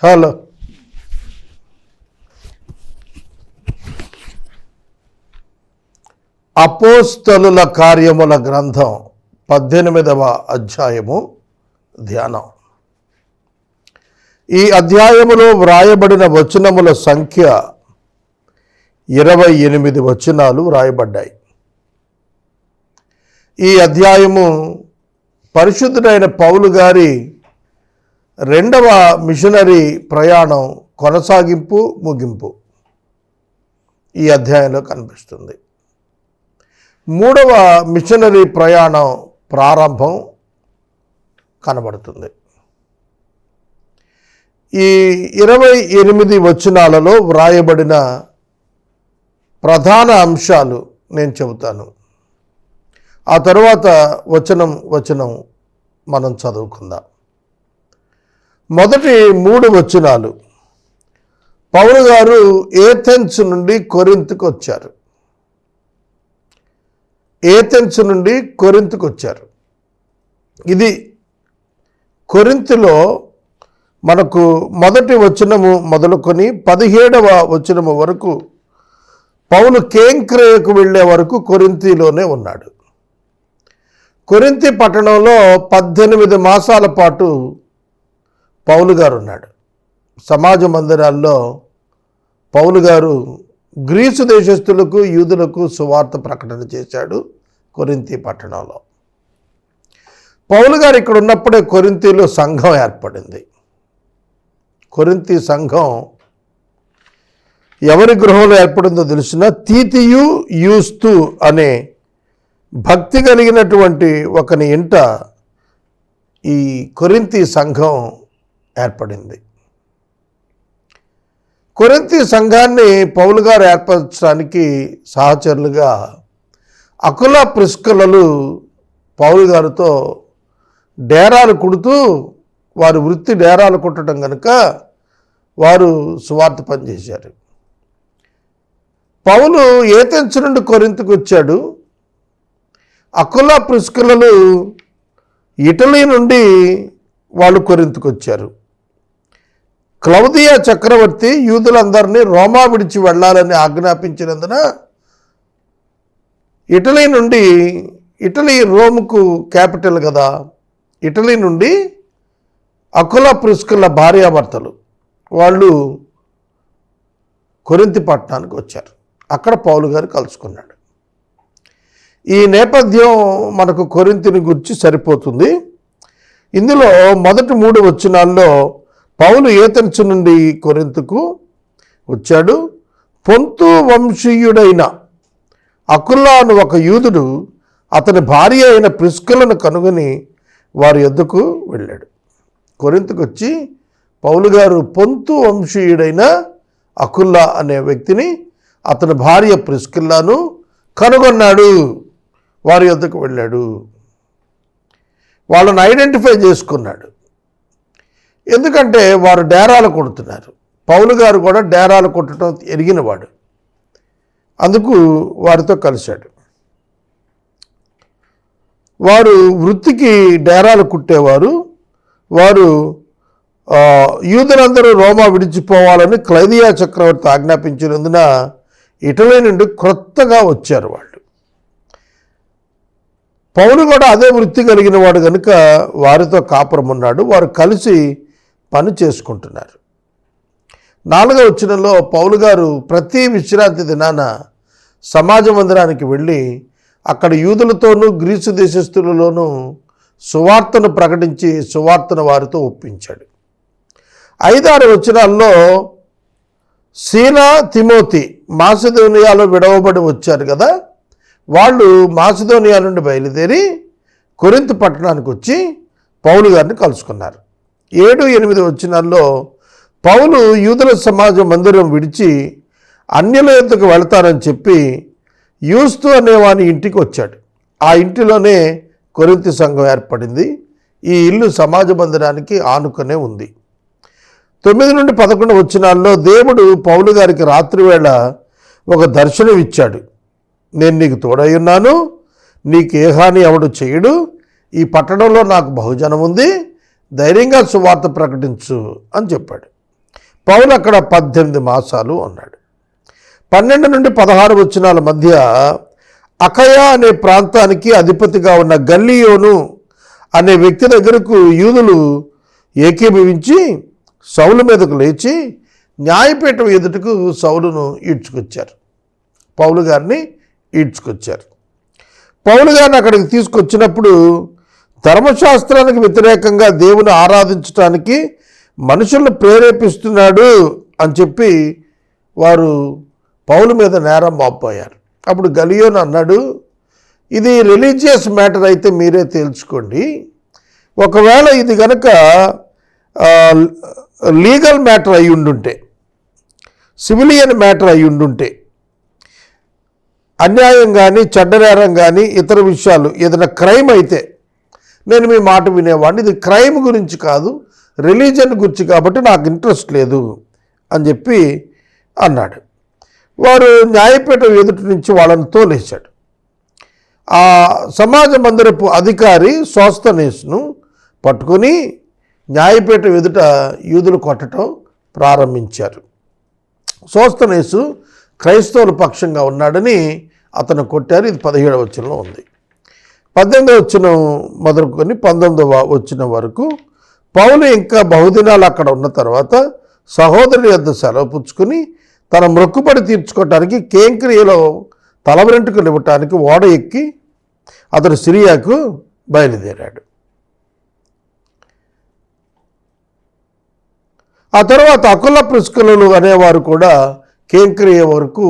Hello. అపోస్తలుల కార్యముల గ్రంథం 18వ అధ్యాయము ధ్యానం. ఈ అధ్యాయములో వ్రాయబడిన వచనముల సంఖ్య 28 వచనాలు వ్రాయబడ్డాయి. ఈ అధ్యాయము పరిశుద్ధుడైన పౌలు గారి రెండవ మిషనరీ ప్రయాణం కొనసాగింపు, ముగింపు ఈ అధ్యాయంలో కనిపిస్తుంది. మూడవ మిషనరీ ప్రయాణం ప్రారంభం కనబడుతుంది. ఈ 28 వచనాలలో వ్రాయబడిన ప్రధాన అంశాలు నేను చెబుతాను. ఆ తరువాత వచనం మనం చదువుకుందాం. మొదటి 3 వచనాలు, పౌలు గారు ఏథెన్స్ నుండి కొరింథుకు వచ్చారు. ఏథెన్స్ నుండి కొరింథుకు వచ్చారు. ఇది కొరింథులో మనకు మొదటి వచనము మొదలుకొని 17వ వచనము వరకు పౌలు కేంక్రేయకు వెళ్ళే వరకు కొరింథీలోనే ఉన్నాడు. కొరింథీ పట్టణంలో 18 మాసాల పాటు పౌలు గారు ఉన్నాడు. సమాజ మందిరాల్లో పౌలు గారు గ్రీసు దేశస్థులకు, యూదులకు సువార్త ప్రకటన చేశాడు. కొరింథీ పట్టణంలో పౌలు గారు ఇక్కడ ఉన్నప్పుడే కొరింథీలో సంఘం ఏర్పడింది. కొరింథీ సంఘం ఎవరి గృహంలో ఏర్పడిందో తెలిసిన తీతియు యూస్తు అనే భక్తి కలిగినటువంటి ఒకని ఇంట ఈ కొరింథీ సంఘం ఏర్పడింది. కొరింథీ సంఘాన్ని పౌలు గారు ఏర్పరచడానికి సహచరులుగా అకుల ప్రిస్కిల్లలు పౌలు గారితో డేరాలు కుడుతూ, వారి వృత్తి డేరాలు కుట్టడం కనుక వారు సువార్త పనిచేశారు. పౌలు ఏథెన్స్ నుండి కొరింథుకు వచ్చాడు. అకుల ప్రిస్కిల్లలు ఇటలీ నుండి వాళ్ళు కొరింథుకు వచ్చారు. క్లౌదియా చక్రవర్తి యూదులందరినీ రోమా విడిచి వెళ్ళాలని ఆజ్ఞాపించినందున ఇటలీ రోముకు క్యాపిటల్ కదా, ఇటలీ నుండి అకుల ప్రిస్కిల్ల భార్యాభర్తలు వాళ్ళు కొరింథీ పట్టణానికి వచ్చారు. అక్కడ పౌలు గారు కలుసుకున్నాడు. ఈ నేపథ్యం మనకు కొరింథీని గురించి సరిపోతుంది. ఇందులో మొదటి 3 వచనాల్లో పౌలు ఏథెన్స్ నుండి కొరింథుకు వచ్చాడు. పొంతు వంశీయుడైన అకుల్లా అను ఒక యూదుడు అతని భార్య అయిన ప్రిస్కిల్లను కనుగొని వారి యొద్దకు వెళ్ళాడు. కొరింథుకు వచ్చి పౌలు గారు పొంతు వంశీయుడైన అకుల్లా అనే వ్యక్తిని, అతని భార్య ప్రిస్కిల్లాను కనుగొన్నాడు. వారి యొద్దకు వెళ్ళాడు. వాళ్ళని ఐడెంటిఫై చేసుకున్నాడు. ఎందుకంటే వారు డేరాలు కొడుతున్నారు. పౌలు గారు కూడా డేరాలు కొట్టడం ఎరిగినవాడు. అందుకు వారితో కలిశాడు. వారు వృత్తికి డేరాలు కుట్టేవారు. వారు యూదులందరూ రోమా విడిచిపోవాలని క్లౌదియా చక్రవర్తి ఆజ్ఞాపించినందున ఇటలీ నుండి క్రొత్తగా వచ్చారు వాళ్ళు. పౌలు కూడా అదే వృత్తి కలిగిన వాడు కనుక వారితో కాపురం ఉన్నాడు. వారు కలిసి పని చేసుకుంటున్నారు. 4వ వచనంలో పౌలు గారు ప్రతి విశ్రాంతి దినాన సమాజ మందిరానికి వెళ్ళి అక్కడ యూదులతోనూ గ్రీసు దేశస్థులలోనూ సువార్తను ప్రకటించి సువార్తను వారితో ఒప్పించాడు. 5-6 వచనాల్లో సీలా, తిమోతి మాసిదోనియాలో విడవబడి వచ్చారు కదా, వాళ్ళు మాసిదోనియా నుండి బయలుదేరి కొరింథు పట్టణానికి వచ్చి పౌలు గారిని కలుసుకున్నారు. 7-8 వచనాల్లో పౌలు యూదుల సమాజ మందిరం విడిచి అన్యుల యొద్దకు వెళతారని చెప్పి యూస్తు అనేవాని ఇంటికి వచ్చాడు. ఆ ఇంటిలోనే కొరింథీ సంఘం ఏర్పడింది. ఈ ఇల్లు సమాజ మందిరానికి ఆనుకునే ఉంది. 9-11 వచనాల్లో దేవుడు పౌలు గారికి రాత్రివేళ ఒక దర్శనం ఇచ్చాడు. నేను నీకు తోడై ఉన్నాను, నీకు ఏ హాని ఎవడు చేయడు, ఈ పట్టణంలో నాకు బహుజనం ఉంది, ధైర్యంగా సువార్త ప్రకటించు అని చెప్పాడు. పౌలు అక్కడ 18 మాసాలు ఉన్నాడు. 12 నుండి 16 వచనాల మధ్య అకయ అనే ప్రాంతానికి అధిపతిగా ఉన్న గల్లియోను అనే వ్యక్తి దగ్గరకు యూదులు ఏకీభవించి సౌలు మీదకు లేచి న్యాయపీఠం ఎదుటకు సౌలును ఈడ్చుకొచ్చారు. పౌలు గారిని ఈడ్చుకొచ్చారు. పౌలు గారిని అక్కడికి తీసుకొచ్చినప్పుడు ధర్మశాస్త్రానికి వ్యతిరేకంగా దేవుని ఆరాధించడానికి మనుషులను ప్రేరేపిస్తున్నాడు అని చెప్పి వారు పౌలు మీద నేరం మోపారు. అప్పుడు గల్లియోను అన్నాడు, ఇది రిలీజియస్ మ్యాటర్ అయితే మీరే తేల్చుకోండి. ఒకవేళ ఇది కనుక లీగల్ మ్యాటర్ అయి ఉండుంటే, సివిలియన్ మ్యాటర్ అయి ఉండుంటే, అన్యాయం కానీ చెడ్డనేరం కానీ ఇతర విషయాలు ఏదైనా క్రైమ్ అయితే నేను మీ మాట వినేవాడిని. ఇది క్రైమ్ గురించి కాదు, రిలీజన్ గురించి కాబట్టి నాకు ఇంట్రెస్ట్ లేదు అని చెప్పి అన్నాడు. వారు న్యాయపీఠం ఎదుటి నుంచి వాళ్ళని తోలేశాడు. ఆ సమాజ మందిరపు అధికారి సోస్తనేసును పట్టుకొని న్యాయపీఠం ఎదుట యూదులు కొట్టడం ప్రారంభించారు. సోస్తనేసు క్రైస్తవుల పక్షంగా ఉన్నాడని అతను కొట్టారు. ఇది 17వ వచనంలో ఉంది. 18వ వచనం మొదలుకొని 19వ వచనం వరకు పౌలు ఇంకా బహుదినాలు అక్కడ ఉన్న తర్వాత సహోదరుని యొద్ద సెలవు పుచ్చుకొని తన మొక్కుబడి తీర్చుకోవటానికి కేంక్రియలో తల వెంట్రుకలు ఇవ్వటానికి ఓడ ఎక్కి అతడు సిరియాకు బయలుదేరాడు. ఆ తర్వాత అకుల ప్రిస్కులు అనేవారు కూడా కేంక్రియ వరకు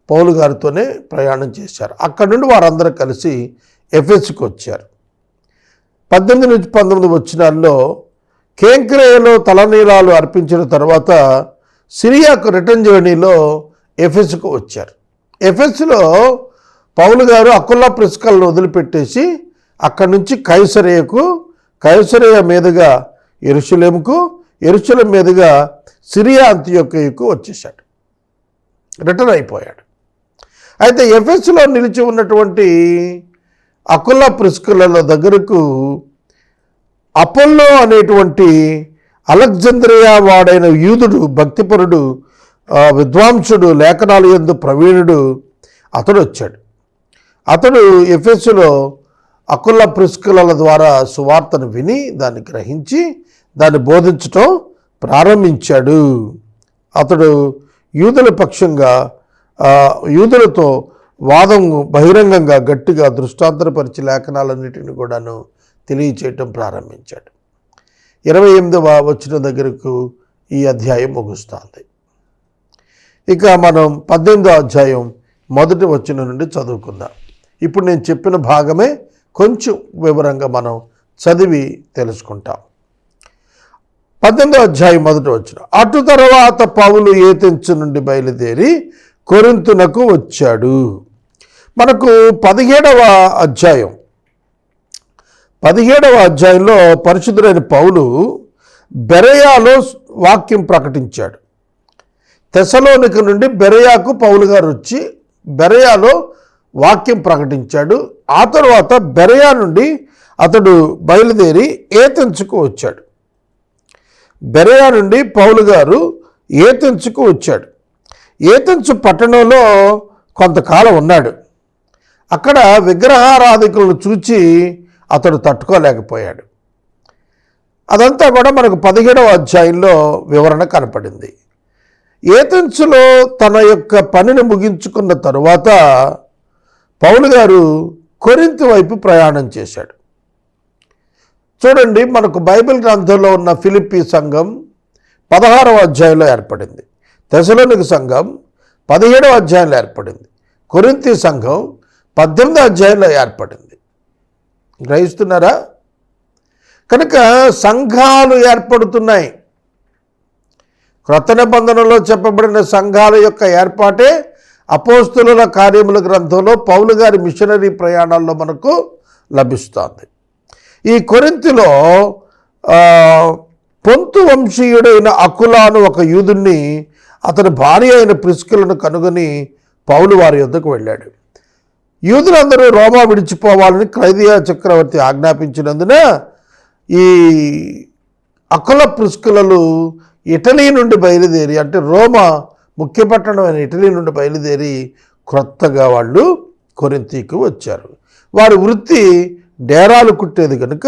పౌలు గారితోనే ప్రయాణం చేశారు. అక్కడి నుండి వారందరూ కలిసి ఎఫెసుకు వచ్చారు. 18 నుంచి 19 వచనాల్లో కేంక్రియలో తలనీలాలు అర్పించిన తర్వాత సిరియాకు రిటర్న్ జర్నీలో ఎఫెసుకు వచ్చారు. ఎఫెసులో పౌలు గారు అకుల ప్రిస్కులను వదిలిపెట్టేసి అక్కడి నుంచి కైసరేయ మీదుగా యెరూషలేముకు, యెరూషలేం మీదుగా సిరియా అంతియోకియకు వచ్చేసాడు, రిటర్న్ అయిపోయాడు. అయితే ఎఫెసులో నిలిచి ఉన్నటువంటి అకుల ప్రిస్కుల దగ్గరకు అపోల్లో అనేటువంటి అలెగ్జాంద్రియా వాడైన యూదుడు, భక్తిపరుడు, విద్వాంసుడు, లేఖనాల యందు ప్రవీణుడు అతడు వచ్చాడు. అతడు ఎఫెసులో అకుల ప్రిస్కుల ద్వారా సువార్తను విని దాన్ని గ్రహించి దాన్ని బోధించటం ప్రారంభించాడు. అతడు యూదుల పక్షంగా యూదులతో వాదం బహిరంగంగా గట్టిగా దృష్టాంతరపరిచి లేఖనాలన్నిటిని కూడాను తెలియచేయటం ప్రారంభించాడు. 28వ వచనం దగ్గరకు ఈ అధ్యాయం ముగుస్తుంది. ఇక మనం 18వ అధ్యాయం 1వ వచనం నుండి చదువుకుందాం. ఇప్పుడు నేను చెప్పిన భాగమే కొంచెం వివరంగా మనం చదివి తెలుసుకుంటాం. 18వ అధ్యాయం 1వ వచనం. అటు తర్వాత పౌలు ఏథెన్సు నుండి బయలుదేరి కొరింథునకు వచ్చాడు. మనకు 17వ అధ్యాయంలో పరిశుద్ధుడైన పౌలు బెరయాలో వాక్యం ప్రకటించాడు. తెసలోనిక నుండి బెరయాకు పౌలు గారు వచ్చి బెరయాలో వాక్యం ప్రకటించాడు. ఆ తర్వాత బెరయా నుండి అతడు బయలుదేరి ఏథెన్సుకు వచ్చాడు. బెరయా నుండి పౌలు గారు ఏథెన్సుకు వచ్చాడు. ఏథెన్సు పట్టణంలో కొంతకాలం ఉన్నాడు. అక్కడ విగ్రహారాధికులను చూచి అతడు తట్టుకోలేకపోయాడు. అదంతా కూడా మనకు 17వ అధ్యాయంలో వివరణ కనపడింది. ఏథెన్సులో తన యొక్క పనిని ముగించుకున్న తరువాత పౌలు గారు కొరింథు వైపు ప్రయాణం చేశాడు. చూడండి, మనకు బైబిల్ గ్రంథంలో ఉన్న ఫిలిప్పీ సంఘం 16వ అధ్యాయంలో ఏర్పడింది. తెసలోనిక సంఘం 17వ అధ్యాయంలో ఏర్పడింది. కొరింథీ సంఘం 18వ అధ్యాయంలో ఏర్పడింది. గ్రహిస్తున్నారా? కనుక సంఘాలు ఏర్పడుతున్నాయి. క్రొత్త నిబంధనలో చెప్పబడిన సంఘాల యొక్క ఏర్పాటే అపోస్తలుల కార్యముల గ్రంథంలో పౌలు గారి మిషనరీ ప్రయాణాల్లో మనకు లభిస్తుంది. ఈ కొరింథీలో పొంతు వంశీయుడైన అకులాను ఒక యూదుణ్ణి అతని భార్య అయిన ప్రిస్కిలను కనుగొని పౌలు వారి యొద్దకు వెళ్ళాడు. యూదులందరూ రోమా విడిచిపోవాలని క్లౌదియా చక్రవర్తి ఆజ్ఞాపించినందున ఈ అకుల ప్రుస్కులలు ఇటలీ నుండి బయలుదేరి, అంటే రోమా ముఖ్య పట్టణమైన ఇటలీ నుండి బయలుదేరి క్రొత్తగా వాళ్ళు కొరింథీకి వచ్చారు. వారి వృత్తి డేరాలు కుట్టేది కనుక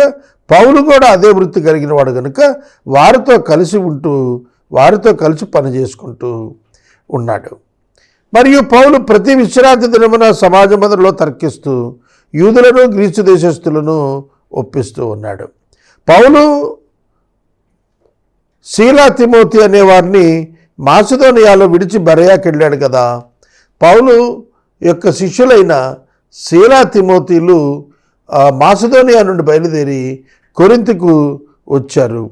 పౌలు కూడా అదే వృత్తి కలిగిన వాడు కనుక వారితో కలిసి పని చేసుకుంటూ ఉన్నాడు. మరియు పౌలు ప్రతి విశ్రాంతి దినమున సమాజ మందిరంలో తర్కిస్తూ యూదులను గ్రీసు దేశస్థులను ఒప్పిస్తూ ఉన్నాడు. పౌలు శీలా తిమోతి అనే వారిని మాసిదోనియాలో విడిచి బెరయాకి వెళ్ళాడు కదా. పౌలు యొక్క శిష్యులైన శీలా తిమోతిలు మాసిదోనియా నుండి బయలుదేరి కొరింథుకు వచ్చారు.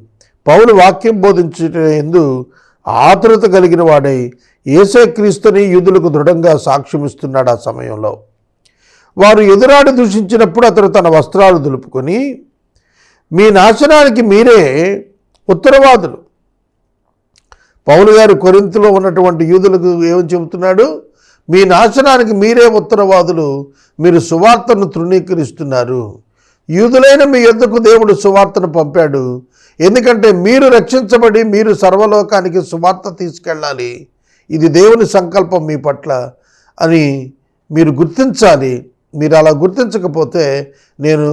పౌలు వాక్యం బోధించేందు ఆతురత కలిగిన వాడై యేసుక్రీస్తుని యూదులకు దృఢంగా సాక్ష్యమిస్తున్నాడు. ఆ సమయంలో వారు ఎదురాడి దూషించినప్పుడు అతడు తన వస్త్రాలు దులుపుకొని, మీ నాశనానికి మీరే ఉత్తరవాదులు. పౌలు గారు కొరింథులో ఉన్నటువంటి యూదులకు ఏమని చెబుతున్నాడు? మీ నాశనానికి మీరే ఉత్తరవాదులు, మీరు సువార్తను తృణీకరిస్తున్నారు. యూదులైన మీ యొద్దకు దేవుడు సువార్తను పంపాడు, ఎందుకంటే మీరు రక్షించబడి మీరు సర్వలోకానికి సువార్త తీసుకెళ్ళాలి. ఇది దేవుని సంకల్పం మీ పట్ల అని మీరు గుర్తించాలి. మీరు అలా గుర్తించకపోతే నేను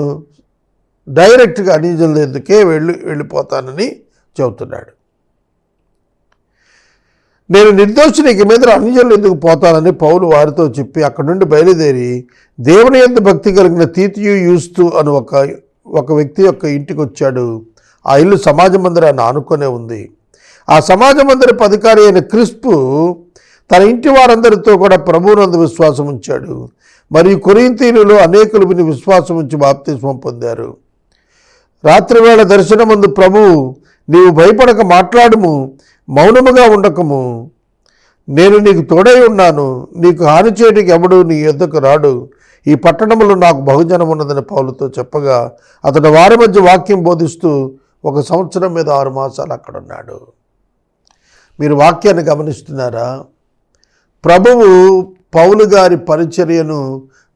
డైరెక్ట్గా అన్యజనుల ఎందుకే వెళ్ళిపోతానని చెబుతున్నాడు. నేను నిర్దోషిని, ఇక మీద అన్యజనులు ఎందుకు పోతానని పౌలు వారితో చెప్పి అక్కడి నుండి బయలుదేరి దేవుని యందు భక్తి కలిగిన తీతియు యూస్తు అని ఒక వ్యక్తి యొక్క ఇంటికి వచ్చాడు. ఆ ఇల్లు సమాజ మందిరాన్ని ఆనుకొనే ఉంది. ఆ సమాజ మందిరపు అధికారి అయిన క్రిస్పు తన ఇంటి వారందరితో కూడా ప్రభువునందు విశ్వాసం ఉంచాడు. మరియు కొరింథీయులలో అనేకులు విని విశ్వాసం ఉంచి బాప్తిస్మం పొందారు. రాత్రివేళ దర్శనమందు ప్రభువు, నీవు భయపడక మాట్లాడుము, మౌనముగా ఉండకము, నేను నీకు తోడై ఉన్నాను, నీకు హాని చేయడానికి ఎవడు నీ యొద్దకు రాడు, ఈ పట్టణంలో నాకు బహుజనం ఉన్నదని పౌలుతో చెప్పగా అతడు వారి మధ్య వాక్యం బోధిస్తూ 1 సంవత్సరం మీద 6 మాసాలు అక్కడ ఉన్నాడు. మీరు వాక్యాన్ని గమనిస్తున్నారా? ప్రభువు పౌలు గారి పరిచర్యను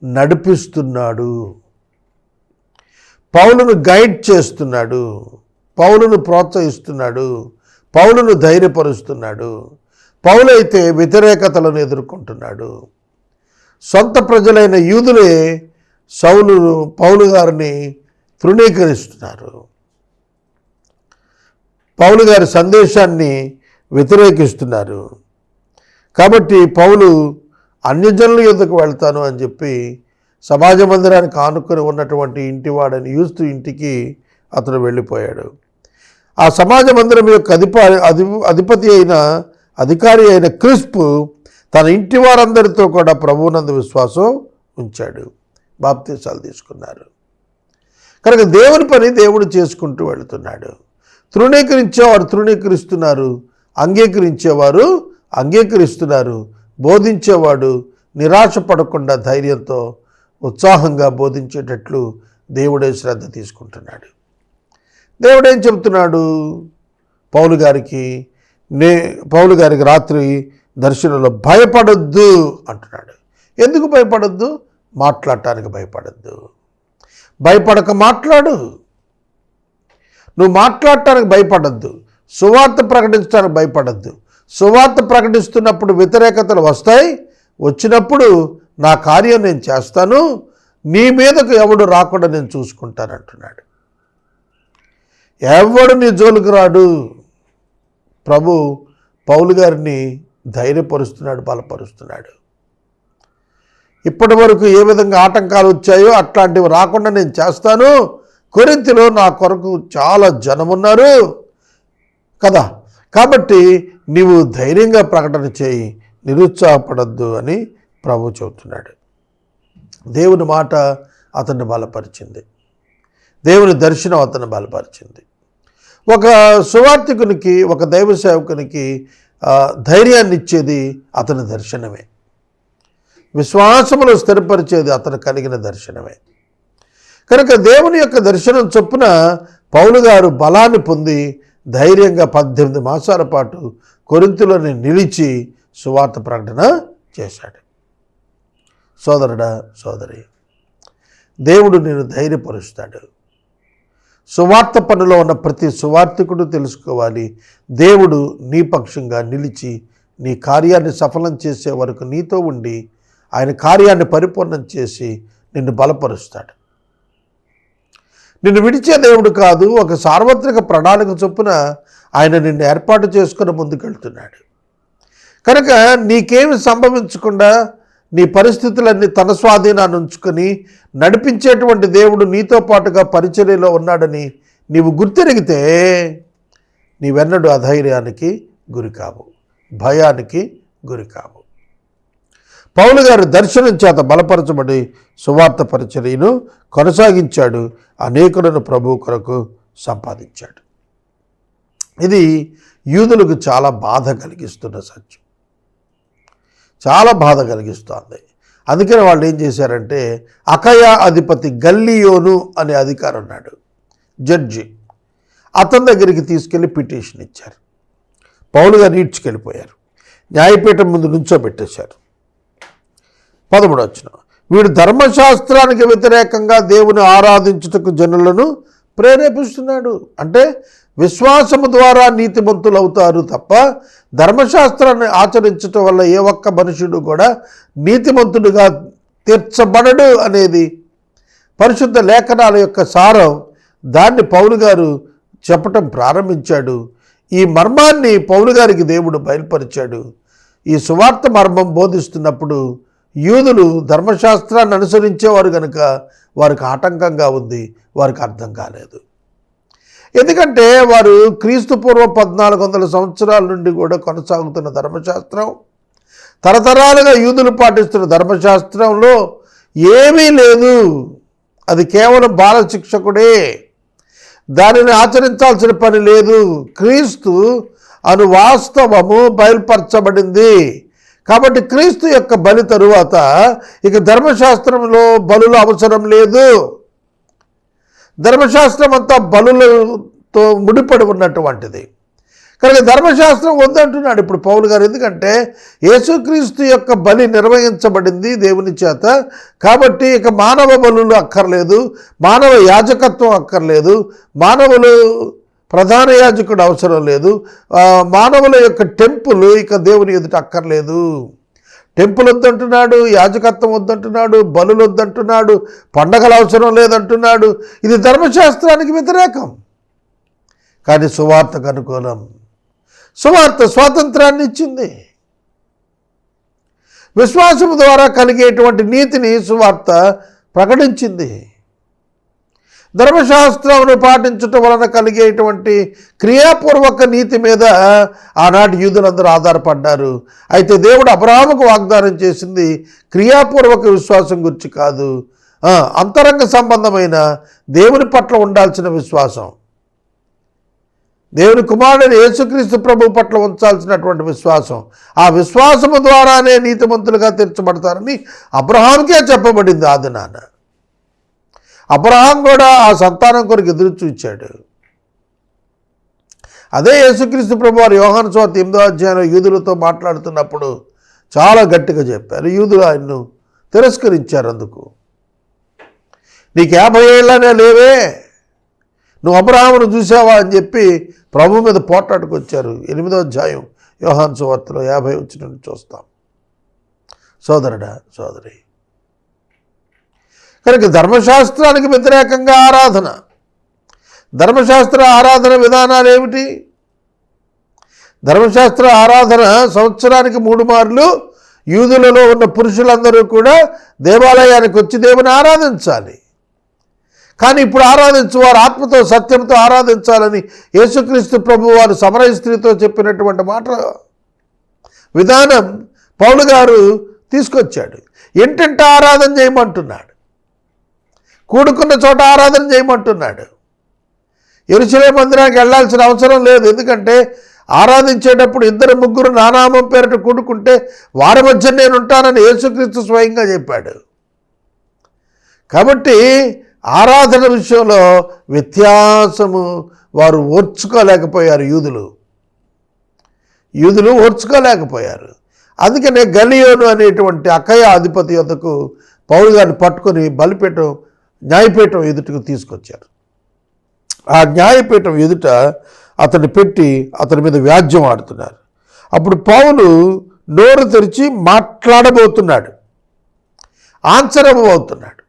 నడిపిస్తున్నాడు, పౌలును గైడ్ చేస్తున్నాడు, పౌలును ప్రోత్సహిస్తున్నాడు, పౌలును ధైర్యపరుస్తున్నాడు. పౌలైతే వ్యతిరేకతలను ఎదుర్కొంటున్నాడు. సొంత ప్రజలైన యూదులే పౌలు గారిని తృణీకరిస్తున్నారు, పౌలు గారి సందేశాన్ని వ్యతిరేకిస్తున్నారు. కాబట్టి పౌలు అన్యజనుల యొద్దకు వెళ్తాను అని చెప్పి సమాజ మందిరానికి ఆనుకొని ఉన్నటువంటి ఇంటివాడని యూస్తు ఇంటికి అతను వెళ్ళిపోయాడు. ఆ సమాజ మందిరం యొక్క అధికారి అయిన క్రిస్పు తన ఇంటి వారందరితో కూడా ప్రభువునందు విశ్వాసం ఉంచాడు. బాప్తీసాలు తీసుకున్నారు. కనుక దేవుని పని దేవుడు చేసుకుంటూ వెళుతున్నాడు. తృణీకరించేవారు తృణీకరిస్తున్నారు, అంగీకరించేవారు అంగీకరిస్తున్నారు. బోధించేవాడు నిరాశ పడకుండా ధైర్యంతో ఉత్సాహంగా బోధించేటట్లు దేవుడే శ్రద్ధ తీసుకుంటున్నాడు. దేవుడేం చెబుతున్నాడు? పౌలు గారికి రాత్రి దర్శనంలో భయపడొద్దు అంటున్నాడు. ఎందుకు భయపడొద్దు? మాట్లాడటానికి భయపడొద్దు. భయపడక మాట్లాడు. నువ్వు మాట్లాడటానికి భయపడొద్దు, సువార్త ప్రకటించడానికి భయపడొద్దు. సువార్త ప్రకటిస్తున్నప్పుడు వ్యతిరేకతలు వస్తాయి, వచ్చినప్పుడు నా కార్యం నేను చేస్తాను, నీ మీదకు ఎవడు రాకుండా నేను చూసుకుంటానంటున్నాడు. ఎవడు నీ జోలికి రాడు. ప్రభు పౌలు గారిని ధైర్యపరుస్తున్నాడు, బలపరుస్తున్నాడు. ఇప్పటి వరకు ఏ విధంగా ఆటంకాలు వచ్చాయో అట్లాంటివి రాకుండా నేను చేస్తాను. కొరింథీలో నా కొరకు చాలా జనమున్నారు కదా, కాబట్టి నీవు ధైర్యంగా ప్రకటన చేయి, నిరుత్సాహపడద్దు అని ప్రభు చెబుతున్నాడు. దేవుని మాట అతన్ని బలపరిచింది, దేవుని దర్శనం అతన్ని బలపరిచింది. ఒక సువార్థికునికి, ఒక దైవ సేవకునికి ధైర్యాన్ని ఇచ్చేది అతని దర్శనమే. విశ్వాసములో స్థిరపరిచేది అతను కలిగిన దర్శనమే. కనుక దేవుని యొక్క దర్శనం చొప్పున పౌలు గారు బలాన్ని పొంది ధైర్యంగా 18 మాసాల పాటు కొరింథీలోనే నిలిచి సువార్త ప్రకటన చేశాడు. సోదరుడా, సోదరి, దేవుడు నిన్ను ధైర్యపరుస్తాడు. సువార్త పనిలో ఉన్న ప్రతి సువార్థికుడు తెలుసుకోవాలి, దేవుడు నీ పక్షంగా నిలిచి నీ కార్యాన్ని సఫలం చేసే వరకు నీతో ఉండి ఆయన కార్యాన్ని పరిపూర్ణం చేసి నిన్ను బలపరుస్తాడు. నిన్ను విడిచే దేవుడు కాదు, ఒక సార్వత్రిక ప్రణాళిక చొప్పున ఆయన నిన్ను ఏర్పాటు చేసుకుని ముందుకెళ్తున్నాడు. కనుక నీకేమి సంభవించకుండా నీ పరిస్థితులన్నీ తన స్వాధీనాన్ని ఉంచుకొని నడిపించేటువంటి దేవుడు నీతో పాటుగా పరిచర్యలో ఉన్నాడని నీవు గుర్తెరిగితే నీవెన్నడూ అధైర్యానికి గురికావు, భయానికి గురికావు. పౌలు గారు దర్శనం చేత బలపరచబడి సువార్త పరిచర్యను కొనసాగించాడు, అనేకులను ప్రభువు కొరకు సంపాదించాడు. ఇది యూదులకు చాలా బాధ కలిగిస్తున్న సత్యం, చాలా బాధ కలిగిస్తోంది. అందుకని వాళ్ళు ఏం చేశారంటే అకయ అధిపతి గల్లియోను అనే అధికారి ఉన్నాడు, జడ్జి, అతని దగ్గరికి తీసుకెళ్ళి పిటిషన్ ఇచ్చారు. పౌలు గారు ఈడ్చుకెళ్ళిపోయారు, న్యాయపీఠం ముందు నుంచోబెట్టేశారు. 13వ వచనం, వీడు ధర్మశాస్త్రానికి వ్యతిరేకంగా దేవుని ఆరాధించుటకు జనులను ప్రేరేపిస్తున్నాడు. అంటే విశ్వాసము ద్వారా నీతిమంతులు అవుతారు తప్ప ధర్మశాస్త్రాన్ని ఆచరించటం వల్ల ఏ ఒక్క మనుషుడు కూడా నీతిమంతుడుగా తీర్చబడడు అనేది పరిశుద్ధ లేఖనాల యొక్క సారం. దాన్ని పౌలు గారు చెప్పటం ప్రారంభించాడు. ఈ మర్మాన్ని పౌలు గారికి దేవుడు బయలుపరిచాడు. ఈ సువార్త మర్మం బోధిస్తున్నప్పుడు యూదులు ధర్మశాస్త్రాన్ని అనుసరించేవారు కనుక వారికి ఆటంకంగా ఉంది, వారికి అర్థం కాలేదు. ఎందుకంటే వారు క్రీస్తు పూర్వం 1400 సంవత్సరాల నుండి కూడా కొనసాగుతున్న ధర్మశాస్త్రం, తరతరాలుగా యూదులు పాటిస్తున్న ధర్మశాస్త్రంలో ఏమీ లేదు, అది కేవలం బాలశిక్షకుడే, దానిని ఆచరించాల్సిన పని లేదు. క్రీస్తు అను వాస్తవము బయలుపరచబడింది కాబట్టి క్రీస్తు యొక్క బలి తరువాత ఇక ధర్మశాస్త్రంలో బలుల అవసరం లేదు. ధర్మశాస్త్రం అంతా బలులతో ముడిపడి ఉన్నటువంటిది కనుక ధర్మశాస్త్రం వద్దంటున్నాడు ఇప్పుడు పౌలు గారు. ఎందుకంటే యేసుక్రీస్తు యొక్క బలి నిర్వహించబడింది దేవుని చేత, కాబట్టి ఇక మానవ బలులు అక్కర్లేదు, మానవ యాజకత్వం అక్కర్లేదు, మానవులు ప్రధాన యాజకుడు అవసరం లేదు, మానవుల యొక్క టెంపుల్ ఇక దేవుని ఎదుట అక్కర్లేదు. టెంపుల్ వద్దంటున్నాడు, యాజకత్వం వద్దంటున్నాడు, బలులు వద్దంటున్నాడు, పండగలు అవసరం లేదంటున్నాడు. ఇది ధర్మశాస్త్రానికి వ్యతిరేకం. కానీ సువార్తకు అనుకూలం. సువార్త స్వాతంత్రాన్ని ఇచ్చింది. విశ్వాసము ద్వారా కలిగేటువంటి నీతిని సువార్త ప్రకటించింది. ధర్మశాస్త్రమును పాటించటం వలన కలిగేటువంటి క్రియాపూర్వక నీతి మీద ఆనాటి యూదులందరూ ఆధారపడ్డారు. అయితే దేవుడు అబ్రహాముకు వాగ్దానం చేసింది క్రియాపూర్వక విశ్వాసం గురించి కాదు, అంతరంగ సంబంధమైన దేవుని పట్ల ఉండాల్సిన విశ్వాసం, దేవుని కుమారుడైన యేసుక్రీస్తు ప్రభువు పట్ల ఉంచాల్సినటువంటి విశ్వాసం. ఆ విశ్వాసము ద్వారానే నీతిమంతులుగా తీర్చబడతారని అబ్రహాముకే చెప్పబడింది ఆదినాన. అబ్రహాం కూడా ఆ సంతానం కొరకు ఎదురు చూచాడు. అదే యేసుక్రీస్తు ప్రభువారు యోహాను సువార్త 8వ అధ్యాయంలో యూదులతో మాట్లాడుతున్నప్పుడు చాలా గట్టిగా చెప్పారు. యూదులు ఆయన్ను తిరస్కరించారు. అందుకు నీకు 50 ఏళ్ళనే లేవే, నువ్వు అబ్రహామును చూసావా అని చెప్పి ప్రభు మీద పోట్లాటకు వచ్చారు. 8వ అధ్యాయం యోహాను సువార్తలో 50 వచనం చూస్తాం. సోదరుడా, సోదరి, కనుక ధర్మశాస్త్రానికి వ్యతిరేకంగా ఆరాధన, ధర్మశాస్త్ర ఆరాధన విధానాలు ఏమిటి? ధర్మశాస్త్ర ఆరాధన సంవత్సరానికి 3 మార్లు యూదులలో ఉన్న పురుషులందరూ కూడా దేవాలయానికి వచ్చి దేవుని ఆరాధించాలి. కానీ ఇప్పుడు ఆరాధించువారు ఆత్మతో సత్యంతో ఆరాధించాలని యేసుక్రీస్తు ప్రభు వారు సమరయ స్త్రీతో చెప్పినటువంటి మాట విధానం పౌలు గారు తీసుకొచ్చాడు. ఇంటింట ఆరాధన చేయమంటున్నాడు, కూడుకున్న చోట ఆరాధన చేయమంటున్నాడు. యెరూషలేము మందిరానికి వెళ్ళాల్సిన అవసరం లేదు. ఎందుకంటే ఆరాధించేటప్పుడు 2-3 నానామం పేరిట కూడుకుంటే వారి మధ్య నేను ఉంటానని యేసుక్రీస్తు స్వయంగా చెప్పాడు. కాబట్టి ఆరాధన విషయంలో వ్యత్యాసము వారు ఓర్చుకోలేకపోయారు. యూదులు ఓర్చుకోలేకపోయారు. అందుకనే గల్లియోను అనేటువంటి అకయ అధిపతి యొద్దకు పౌలు గారిని పట్టుకొని బలిపీఠం న్యాయపీఠం ఎదుటికి తీసుకొచ్చారు. ఆ న్యాయపీఠం ఎదుట అతన్ని పెట్టి అతని మీద వ్యాజ్యం ఆడుతున్నారు. అప్పుడు పౌలు నోరు తెరిచి మాట్లాడబోతున్నాడు, ఆన్సర్ ఇవ్వబోతున్నాడు,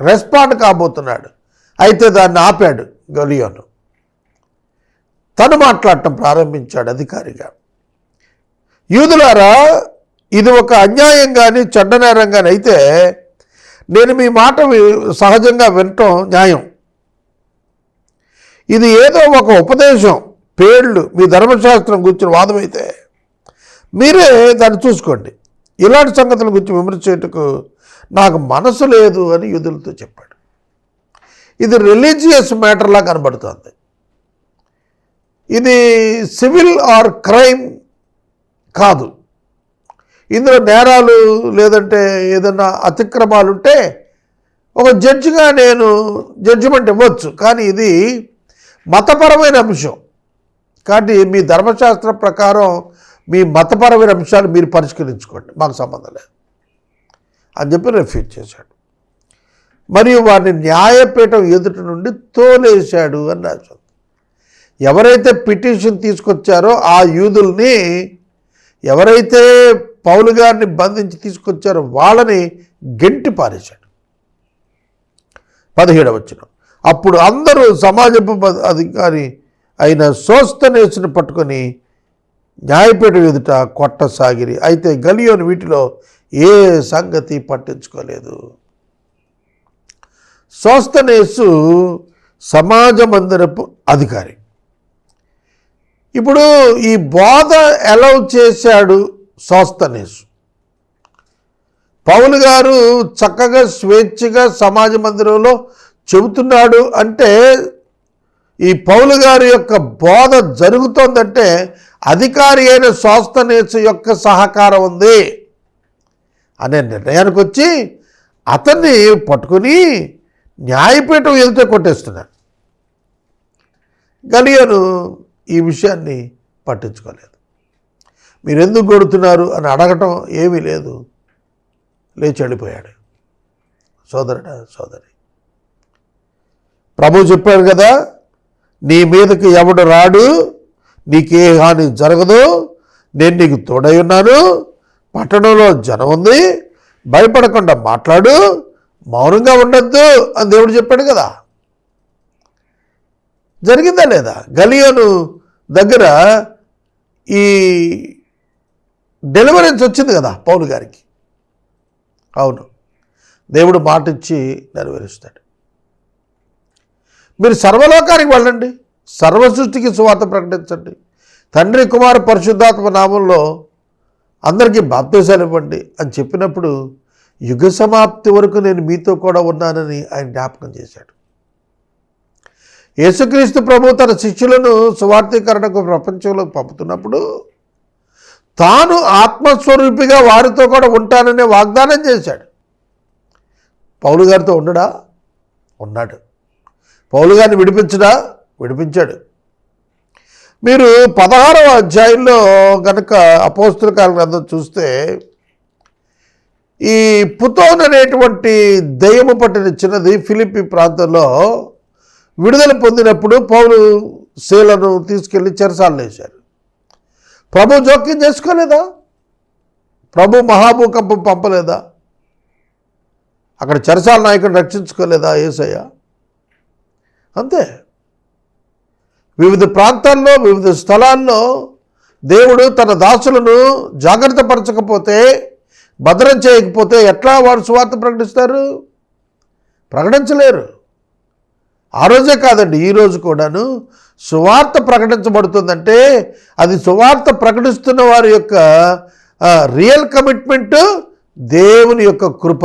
రెస్పాండ్ కాబోతున్నాడు. అయితే దాన్ని ఆపాడు గలియోను. తను మాట్లాడటం ప్రారంభించాడు అధికారిగా. యూదులారా, ఇది ఒక అన్యాయం కానీ చెడ్డ నేరం కానీ అయితే నేను మీ మాట సహజంగా వినటం న్యాయం. ఇది ఏదో ఒక ఉపదేశం, పేర్లు, మీ ధర్మశాస్త్రం గురించిన వాదం అయితే మీరే దాన్ని చూసుకోండి. ఇలాంటి సంగతుల గురించి విమర్శించేందుకు నాకు మనసు లేదు అని యూదులతో చెప్పాడు. ఇది రిలీజియస్ మ్యాటర్లా కనబడుతోంది. ఇది సివిల్ ఆర్ క్రైమ్ కాదు. ఇందులో నేరాలు లేదంటే ఏదైనా అతిక్రమాలు ఉంటే ఒక జడ్జిగా నేను జడ్జిమెంట్ ఇవ్వచ్చు, కానీ ఇది మతపరమైన అంశం. కాబట్టి మీ ధర్మశాస్త్రం ప్రకారం మీ మతపరమైన అంశాలు మీరు పరిష్కరించుకోండి, మాకు సంబంధం లేదు అని చెప్పి రిఫ్యూజ్ చేశాడు. మరియు వారిని న్యాయపీఠం ఎదుట నుండి తోలేశాడు అని రాశాడు. ఎవరైతే పిటిషన్ తీసుకొచ్చారో ఆ యూదుల్ని, ఎవరైతే పౌలు గారిని బంధించి తీసుకొచ్చారో వాళ్ళని గెంటి పారేశాడు. 17వ వచనం. అప్పుడు అందరూ సమాజపు అధికారి అయిన సోస్తనేసుని పట్టుకొని న్యాయపీఠం ఎదుట కొట్టసాగిరి. అయితే గలియోను వీటిలో ఏ సంగతి పట్టించుకోలేదు. సోస్తనేసు సమాజ మందిరపు అధికారి. ఇప్పుడు ఈ బోధ అలౌ చేశాడు సోస్తనేసు. పౌలు గారు చక్కగా స్వేచ్ఛగా సమాజ మందిరంలో చెబుతున్నాడు అంటే, ఈ పౌలు గారి యొక్క బోధ జరుగుతోందంటే అధికారి అయిన సోస్తనేసు యొక్క సహకారం ఉంది అనే నిర్ణయానికి వచ్చి అతన్ని పట్టుకుని న్యాయపీఠం ఎదుట కొట్టేస్తున్నాడు. గలియోను ఈ విషయాన్ని పట్టించుకోలేదు. మీరు ఎందుకు కొడుతున్నారు అని అడగటం ఏమీ లేదు, లేచి వెళ్ళిపోయాడు. సోదరుడా, సోదరి, ప్రభు చెప్పాడు కదా, నీ మీదకి ఎవడు రాడు, నీకే హాని జరగదు, నేను నీకు తోడై ఉన్నాను, పట్టణంలో జనం ఉంది, భయపడకుండా మాట్లాడు, మౌనంగా ఉండొద్దు అని దేవుడు చెప్పాడు కదా. జరిగిందా లేదా? గలియోను దగ్గర ఈ డెలివరెన్స్ వచ్చింది కదా పౌలు గారికి. అవును, దేవుడు మాట ఇచ్చి నెరవేరుస్తాడు. మీరు సర్వలోకానికి వెళ్ళండి, సర్వ సృష్టికి సువార్త ప్రకటించండి, తండ్రి కుమార పరిశుద్ధాత్మ నామంలో అందరికీ బాప్తిసాలు ఇవ్వండి అని చెప్పినప్పుడు యుగ సమాప్తి వరకు నేను మీతో కూడా ఉన్నానని ఆయన జ్ఞాపకం చేశాడు. యేసుక్రీస్తు ప్రభు తన శిష్యులను సువార్తీకరణకు ప్రపంచంలో పంపుతున్నప్పుడు తాను ఆత్మస్వరూపిగా వారితో కూడా ఉంటాననే వాగ్దానం చేశాడు. పౌలు గారితో ఉండడా? ఉన్నాడు. పౌలు గారిని విడిపించడా? విడిపించాడు. మీరు 16వ అధ్యాయంలో కనుక అపోస్తుల గ్రంథం చూస్తే ఈ పుతోన్ అనేటువంటి దయ్యము పట్టిన చిన్నది ఫిలిప్పి ప్రాంతంలో విడుదల పొందినప్పుడు పౌలు శీలను తీసుకెళ్ళి చెరసాలలో వేశారు. ప్రభు జోక్యం చేసుకోలేదా? ప్రభు మహాభూకంపం పంపలేదా? అక్కడ చెరసాల నాయకుడు రక్షించుకోలేదా యేసయ్య? అంతే. వివిధ ప్రాంతాల్లో వివిధ స్థలాల్లో దేవుడు తన దాసులను జాగ్రత్త పరచకపోతే, భద్రం చేయకపోతే ఎట్లా వారు సువార్త ప్రకటిస్తారు? ప్రకటించలేరు. ఆ రోజే కాదండి, ఈరోజు కూడాను సువార్త ప్రకటించబడుతుందంటే అది సువార్త ప్రకటిస్తున్న వారి యొక్క రియల్ కమిట్మెంట్, దేవుని యొక్క కృప,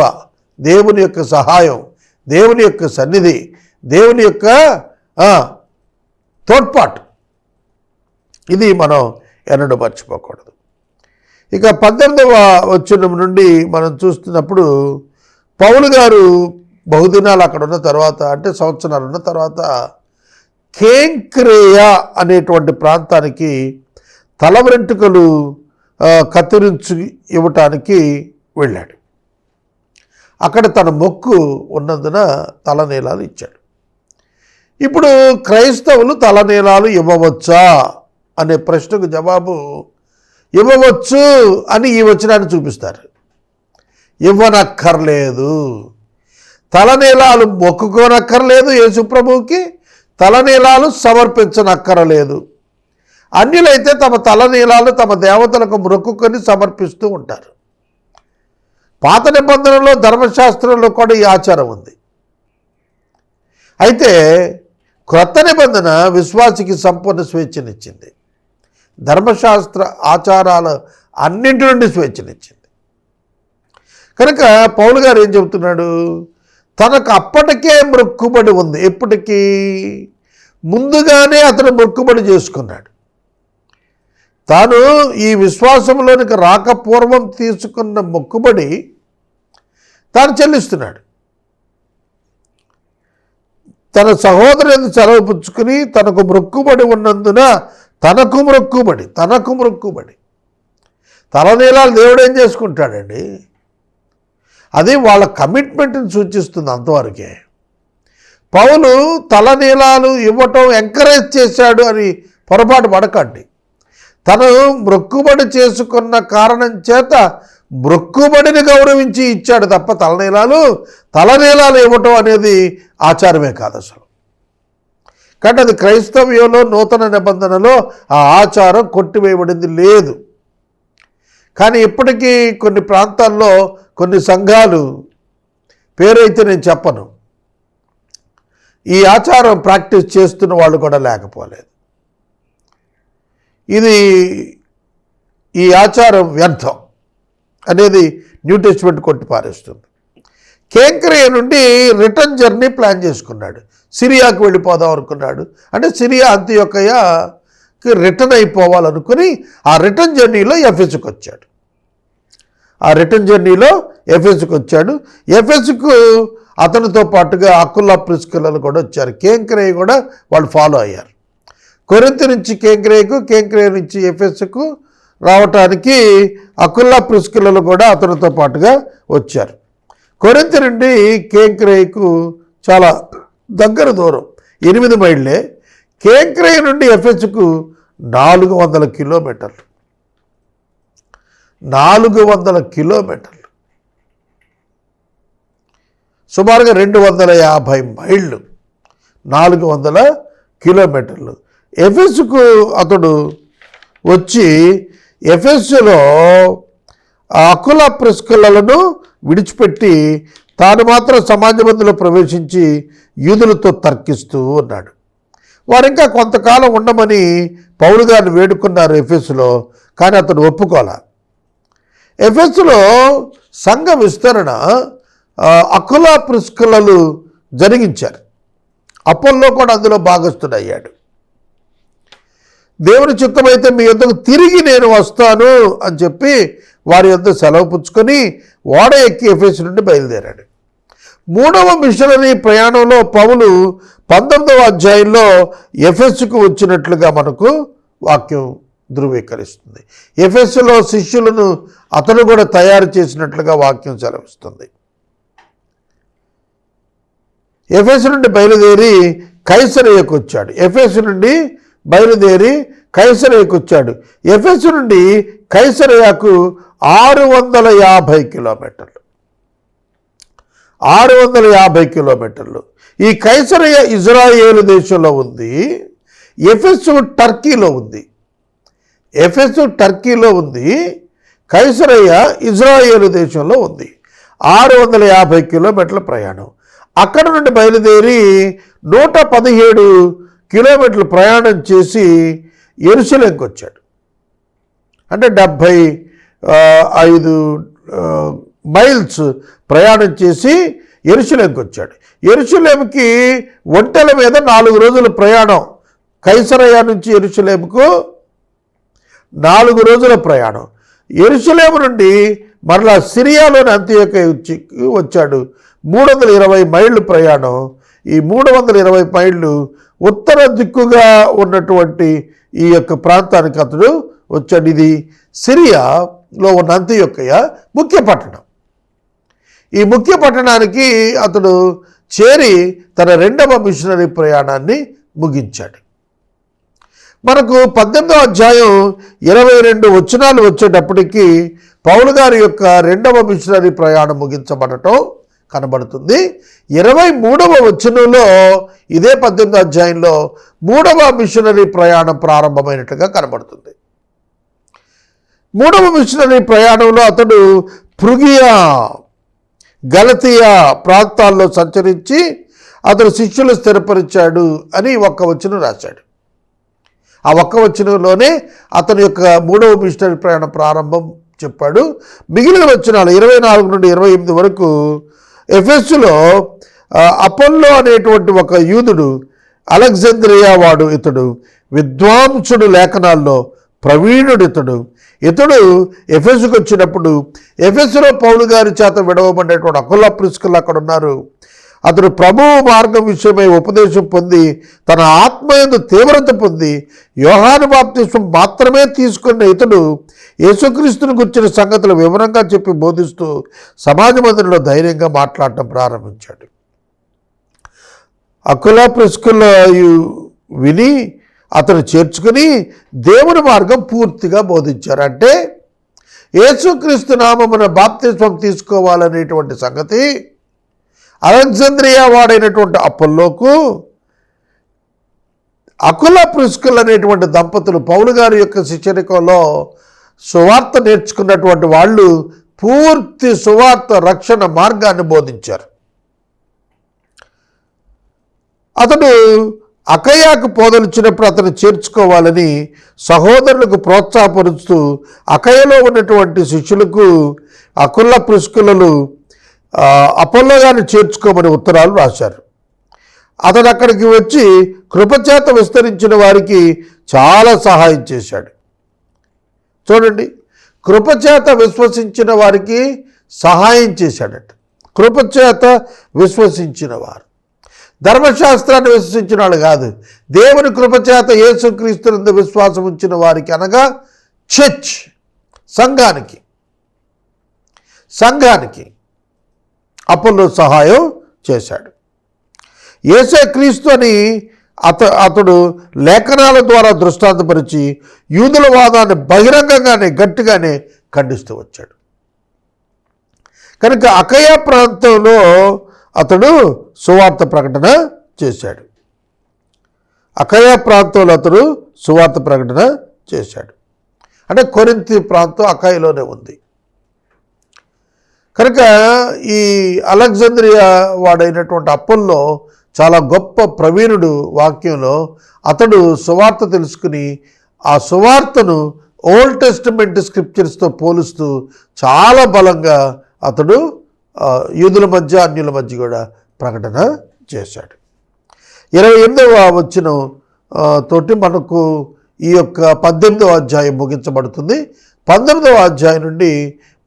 దేవుని యొక్క సహాయం, దేవుని యొక్క సన్నిధి, దేవుని యొక్క తోడ్పాటు. ఇది మనం ఎన్నడూ మర్చిపోకూడదు. ఇక 18వ వచనం నుండి మనం చూస్తున్నప్పుడు పౌలు గారు బహుదినాలు అక్కడ ఉన్న తర్వాత, అంటే సంవత్సరాలు ఉన్న తర్వాత కేంక్రేయ అనేటువంటి ప్రాంతానికి తల వెంట్రుకలు కత్తిరించి ఇవ్వటానికి వెళ్ళాడు. అక్కడ తన మొక్కు ఉన్నందున తలనీలాలు ఇచ్చాడు. ఇప్పుడు క్రైస్తవులు తలనీలాలు ఇవ్వవచ్చా అనే ప్రశ్నకు జవాబు ఇవ్వవచ్చు అని ఈ వచనాన్ని చూపిస్తారు. ఇవ్వనక్కర్లేదు, తలనీలాలు మొక్కుకోనక్కర్లేదు, యేసుప్రభువుకి తలనీలాలు సమర్పించనక్కరలేదు. అన్యులైతే తమ తలనీలాలు తమ దేవతలకు మొక్కుకొని సమర్పిస్తూ ఉంటారు. పాత నిబంధనలో ధర్మశాస్త్రంలో కూడా ఈ ఆచారం ఉంది. అయితే క్రొత్త నిబంధన విశ్వాసికి సంపూర్ణ స్వేచ్ఛనిచ్చింది. ధర్మశాస్త్ర ఆచారాలు అన్నింటి నుండి స్వేచ్ఛనిచ్చింది. కనుక పౌలు గారు ఏం చెబుతున్నాడు? తనకు అప్పటికే మొక్కుబడి ఉంది. ఎప్పటికీ ముందుగానే అతను మొక్కుబడి చేసుకున్నాడు. తాను ఈ విశ్వాసంలోనికి రాకపూర్వం తీసుకున్న మొక్కుబడి తాను చెల్లిస్తున్నాడు. తన సహోదరుని సెలవు పుచ్చుకుని తనకు మొక్కుబడి ఉన్నందున తనకు మొక్కుబడి తలనీలాలు దేవుడు ఏం చేసుకుంటాడండి? అది వాళ్ళ కమిట్మెంట్ని సూచిస్తుంది. అంతవరకే. పౌలు తలనీలాలు ఇవ్వటం ఎంకరేజ్ చేశాడు అని పొరపాటు పడకండి. తను మొక్కుబడి చేసుకున్న కారణం చేత మొక్కుబడిని గౌరవించి ఇచ్చాడు తప్ప తలనీలాలు ఇవ్వటం అనేది ఆచారమే కాదు అసలు. కాబట్టి అది క్రైస్తవ్యంలో నూతన నిబంధనలో ఆ ఆచారం కొట్టివేయబడింది లేదు. కానీ ఇప్పటికీ కొన్ని ప్రాంతాల్లో కొన్ని సంఘాలు, పేరైతే నేను చెప్పను, ఈ ఆచారం ప్రాక్టీస్ చేస్తున్న వాళ్ళు కూడా లేకపోలేదు. ఈ ఆచారం వ్యర్థం అనేది న్యూ టెస్టిమెంట్ కొట్టి పారేస్తుంది. కేంక్రేయ నుండి రిటర్న్ జర్నీ ప్లాన్ చేసుకున్నాడు. సిరియాకు వెళ్ళిపోదాం అనుకున్నాడు. అంటే సిరియా అంతియొక్కయ్యకి రిటర్న్ అయిపోవాలనుకుని ఆ రిటర్న్ జర్నీలో ఎఫెసుకు వచ్చాడు. ఎఫెసుకు అతనితో పాటుగా అకుల్లా ప్రిస్కిల్లలు కూడా వచ్చారు. కేంక్రేయ కూడా వాళ్ళు ఫాలో అయ్యారు. కొరింథీ నుంచి కేంక్రేయ నుంచి ఎఫెసుకు రావటానికి అకుల్లా ప్రిస్కిల్లలు కూడా అతనితో పాటుగా వచ్చారు. కొరింథీ నుండి కేంక్రేయకు చాలా దగ్గర దూరం, 8 మైళ్ళే. కేంక్రేయ నుండి ఎఫెసుకు 400 కిలోమీటర్లు. 400 కిలోమీటర్లు, సుమారుగా 250 మైళ్ళు, 400 కిలోమీటర్లు. ఎఫెసుకు అతడు వచ్చి ఎఫెసులో అకులా ప్రిస్కిల్లలను విడిచిపెట్టి తాను మాత్రం సమాజ మందిలో ప్రవేశించి యూదులతో తర్కిస్తూ ఉన్నాడు. వారు ఇంకా కొంతకాలం ఉండమని పౌలు గారిని వేడుకున్నారు ఎఫెసులో. కానీ అతడు ఒప్పుకోలే. ఎఫెసులో సంఘ విస్తరణ అకులా ప్రిస్కిల్లలు జరిగించారు. అపోల్లో కూడా అందులో భాగస్థుడయ్యాడు. దేవుని చిత్తమైతే మీ యొద్దకు తిరిగి నేను వస్తాను అని చెప్పి వారి యొద్ద సెలవు పుచ్చుకొని ఓడ ఎక్కి ఎఫెసు నుండి బయలుదేరాడు. 3వ మిషనరీ ప్రయాణంలో పౌలు 19వ అధ్యాయంలో ఎఫెసుకు వచ్చినట్లుగా మనకు వాక్యం ధృవీకరిస్తుంది. ఎఫెసులో శిష్యులను అతను కూడా తయారు చేసినట్లుగా వాక్యం సెలవిస్తుంది. ఎఫెసు నుండి బయలుదేరి కైసరయ్యకు వచ్చాడు. ఎఫెసు నుండి కైసరయ్యకు 650 కిలోమీటర్లు. 650 కిలోమీటర్లు. ఈ కైసరయ్య ఇజ్రాయేలు దేశంలో ఉంది. ఎఫెసు టర్కీలో ఉంది. కైసరయ్య ఇజ్రాయేలు దేశంలో ఉంది. 650 కిలోమీటర్ల ప్రయాణం. అక్కడ నుండి బయలుదేరి 117 కిలోమీటర్లు ప్రయాణం చేసి యెరూషలేముకు వచ్చాడు. అంటే 75 మైల్స్ ప్రయాణం చేసి యెరూషలేముకు వచ్చాడు. యెరూషలేముకి ఒంటెల మీద 4 రోజుల ప్రయాణం. కైసరయ్య నుంచి యెరూషలేముకు 4 రోజుల ప్రయాణం. యెరూషలేము నుండి మరలా సిరియాలోని అంతియోకియాకు వచ్చాడు. 320 మైళ్ళు ప్రయాణం. ఈ 320 మైళ్ళు ఉత్తర దిక్కుగా ఉన్నటువంటి ఈ యొక్క ప్రాంతానికి అతడు వచ్చాడు. ఇది సిరియాలో ఉన్న అంతియోకియ ముఖ్య పట్టణం. ఈ ముఖ్య పట్టణానికి అతడు చేరి తన రెండవ మిషనరీ ప్రయాణాన్ని ముగించాడు. మనకు 18వ అధ్యాయం 22 వచనాలు వచ్చేటప్పటికి పౌలు గారి యొక్క రెండవ మిషనరీ ప్రయాణం ముగించబడటం కనబడుతుంది. 23వ వచనంలో ఇదే 18వ అధ్యాయంలో 3వ మిషనరీ ప్రయాణం ప్రారంభమైనట్టుగా కనబడుతుంది. 3వ మిషనరీ ప్రయాణంలో అతడు ఫ్రుగియా, గలతియా ప్రాంతాల్లో సంచరించి అతడు శిష్యులు స్థిరపరిచాడు అని ఒక్క వచనం రాశాడు. ఆ ఒక్క వచనంలోనే అతని యొక్క 3వ మిషనరీ ప్రయాణ ప్రారంభం చెప్పాడు. మిగిలిన వచనాలు 24 నుండి 28 వరకు ఎఫెసులో అపోల్లో అనేటువంటి ఒక యూదుడు, అలెగ్జాంద్రియా వాడు ఇతడు, విద్వాంసుడు, లేఖనాల్లో ప్రవీణుడు ఇతడు ఎఫెసుకు వచ్చినప్పుడు ఎఫెసులో పౌలు గారి చేత విడవబడినటువంటి అకుల ప్రిస్కిల్లా అక్కడ ఉన్నారు. అతడు ప్రభువు మార్గం విషయమై ఉపదేశం పొంది తన ఆత్మయందు తీవ్రత పొంది యోహాను బాప్తిస్మం మాత్రమే తీసుకున్న ఇతడు యేసుక్రీస్తుని గురించిన సంగతులు వివరంగా చెప్పి బోధిస్తూ సమాజ మందిరంలో ధైర్యంగా మాట్లాడటం ప్రారంభించాడు. అకుల ప్రిస్కిల్లా విని అతను చేర్చుకుని దేవుని మార్గం పూర్తిగా బోధించారు. అంటే యేసుక్రీస్తు నామమున బాప్తిస్మం తీసుకోవాలనేటువంటి సంగతి అలెగ్జాంద్రియా వాడైనటువంటి అపోల్లోకు అకుల ప్రిస్కిల్లా అనేటువంటి దంపతులు పౌలు గారి యొక్క శిష్యరికంలో సువార్త నేర్చుకున్నటువంటి వాళ్ళు పూర్తి సువార్త రక్షణ మార్గాన్ని బోధించారు. అతడు అకయాకు పోదలిచ్చినప్పుడు అతను చేర్చుకోవాలని సహోదరులకు ప్రోత్సాహపరుస్తూ అకయలో ఉన్నటువంటి శిష్యులకు అకుల ప్రిస్కిల్లాలు అపోల్లో గారిని చేర్చుకోమని ఉత్తరాలు రాశారు. అతడు అక్కడికి వచ్చి కృపచేత విస్తరించిన వారికి చాలా సహాయం చేశాడు. చూడండి, కృపచేత విశ్వసించిన వారికి సహాయం చేశాడట. కృపచేత విశ్వసించిన వారు ధర్మశాస్త్రాన్ని విశ్వసించిన వాళ్ళు కాదు, దేవుని కృపచేత యేసుక్రీస్తునందు విశ్వాసం ఉంచిన వారికి, అనగా చర్చ్, సంఘానికి అపోల్లో సహాయం చేశాడు. యేసే క్రీస్తు అని అతడు లేఖనాల ద్వారా దృష్టాంతపరిచి యూదుల వాదాన్ని బహిరంగంగానే గట్టిగానే ఖండిస్తూ వచ్చాడు. కనుక అకయ ప్రాంతంలో అతడు సువార్త ప్రకటన చేశాడు. అంటే కొరింథీ ప్రాంతం అకయలోనే ఉంది. కనుక ఈ అలెగ్జాంద్రియా వాడైనటువంటి అపోల్లో చాలా గొప్ప ప్రవీణుడు వాక్యంలో. అతడు సువార్త తెలుసుకుని ఆ సువార్తను ఓల్డ్ టెస్టమెంట్ స్క్రిప్చర్స్తో పోలుస్తూ చాలా బలంగా అతడు యూదుల మధ్య అన్యుల మధ్య కూడా ప్రకటన చేశాడు. 28వ వచనం తోటి మనకు ఈ యొక్క 18వ అధ్యాయం ముగించబడుతుంది. 19వ అధ్యాయం నుండి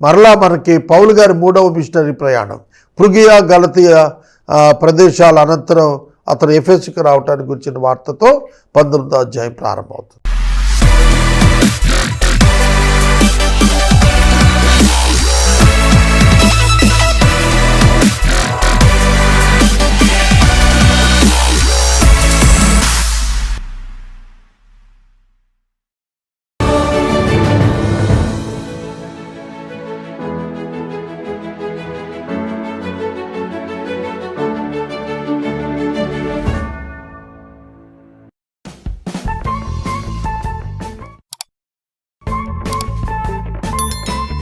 మరలా మనకి పౌలు గారి 3వ మిషనరీ ప్రయాణం ఫ్రుగియా, గలతియా ప్రదేశాల అనంతరం అతను ఎఫెసుకు రావటానికి గురించిన వార్తతో 19వ అధ్యాయం ప్రారంభమవుతుంది.